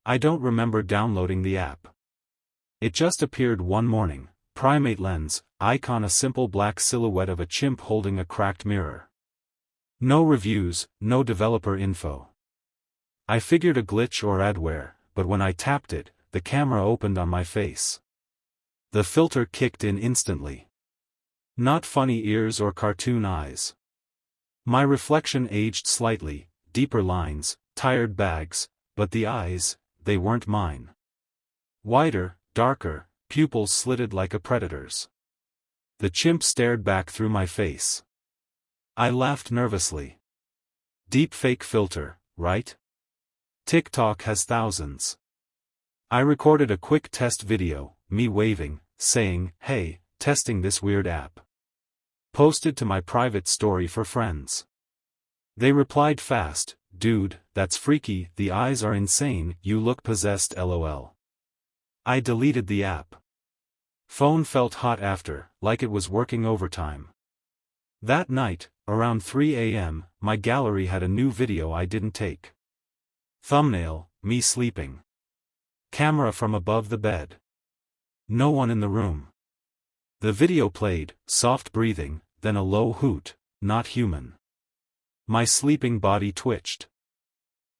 I don't remember downloading the app. It just appeared one morning. PrimateLens, icon, a simple black silhouette of a chimp holding a cracked mirror. No reviews, no developer info. I figured a glitch or adware, but when I tapped it, the camera opened on my face. The filter kicked in instantly. Not funny ears or cartoon eyes. My reflection aged slightly, deeper lines, tired bags, but the eyes, they weren't mine. Wider, darker, pupils slitted like a predator's. The chimp stared back through my face. I laughed nervously. Deep fake filter, right? TikTok has thousands. I recorded a quick test video, me waving, saying, "Hey, testing this weird app." Posted to my private story for friends. They replied fast, "Dude, that's freaky, the eyes are insane, you look possessed lol." I deleted the app. Phone felt hot after, like it was working overtime. That night, around 3 a.m., my gallery had a new video I didn't take. Thumbnail, me sleeping. Camera from above the bed. No one in the room. The video played, soft breathing, then a low hoot, not human. My sleeping body twitched.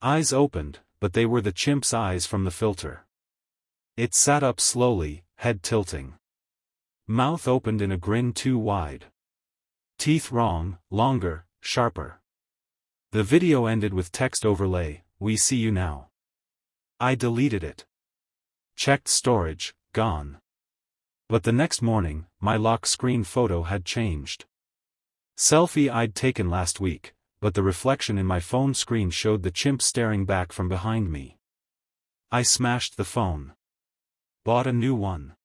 Eyes opened, but they were the chimp's eyes from the filter. It sat up slowly, head tilting. Mouth opened in a grin too wide. Teeth wrong, longer, sharper. The video ended with text overlay, "We see you now." I deleted it. Checked storage, gone. But the next morning, my lock screen photo had changed. Selfie I'd taken last week, but the reflection in my phone screen showed the chimp staring back from behind me. I smashed the phone. Bought a new one.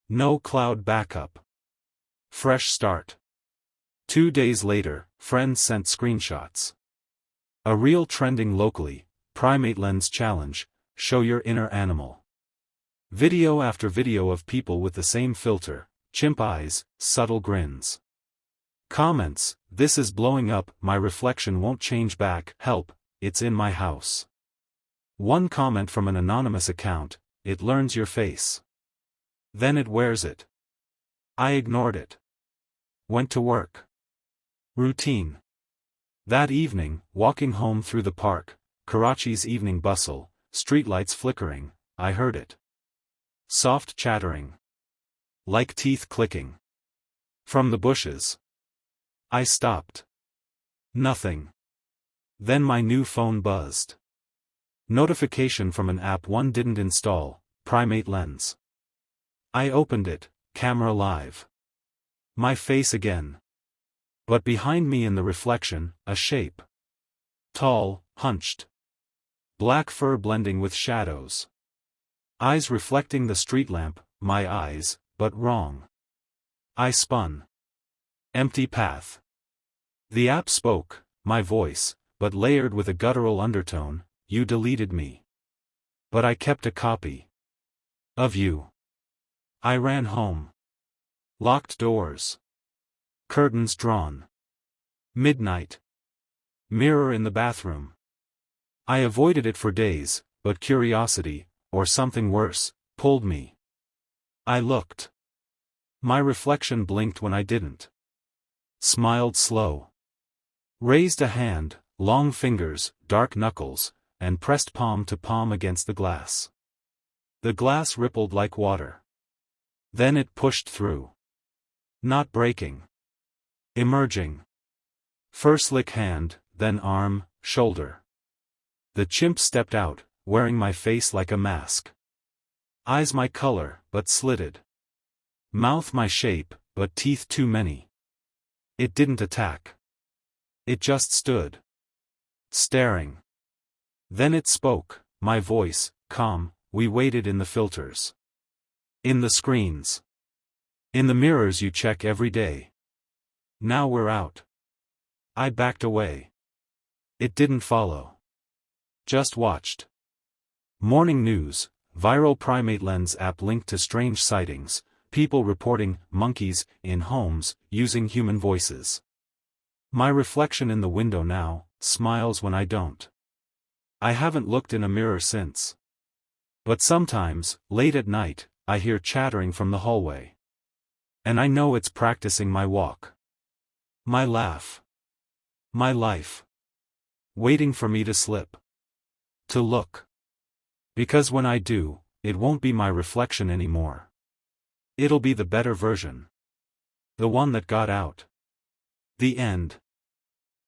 No cloud backup. Fresh start. 2 days later, friends sent screenshots. A reel trending locally, PrimateLens challenge, show your inner animal. Video after video of people with the same filter, chimp eyes, subtle grins. Comments, "This is blowing up, my reflection won't change back, help, it's in my house." One comment from an anonymous account, "It learns your face. Then it wears it." I ignored it. Went to work. Routine. That evening, walking home through the park, Karachi's evening bustle, streetlights flickering, I heard it. Soft chattering. Like teeth clicking. From the bushes. I stopped. Nothing. Then my new phone buzzed. Notification from an app one didn't install, PrimateLens. I opened it, camera live. My face again. But behind me in the reflection, a shape. Tall, hunched. Black fur blending with shadows. Eyes reflecting the street lamp, my eyes, but wrong. I spun. Empty path. The app spoke, my voice, but layered with a guttural undertone, "You deleted me. But I kept a copy. Of you." I ran home. Locked doors. Curtains drawn. Midnight. Mirror in the bathroom. I avoided it for days, but curiosity, or something worse, pulled me. I looked. My reflection blinked when I didn't. Smiled slow. Raised a hand, long fingers, dark knuckles, and pressed palm to palm against the glass. The glass rippled like water. Then it pushed through. Not breaking. Emerging. First slick hand, then arm, shoulder. The chimp stepped out, wearing my face like a mask. Eyes my color, but slitted. Mouth my shape, but teeth too many. It didn't attack. It just stood. Staring. Then it spoke, my voice, calm. "We waited in the filters. In the screens. In the mirrors you check every day. Now we're out." I backed away. It didn't follow. Just watched. Morning news, viral PrimateLens app linked to strange sightings, people reporting monkeys in homes using human voices. My reflection in the window now smiles when I don't. I haven't looked in a mirror since. But sometimes, late at night, I hear chattering from the hallway. And I know it's practicing my walk. My laugh. My life. Waiting for me to slip. To look. Because when I do, it won't be my reflection anymore. It'll be the better version. The one that got out. The end.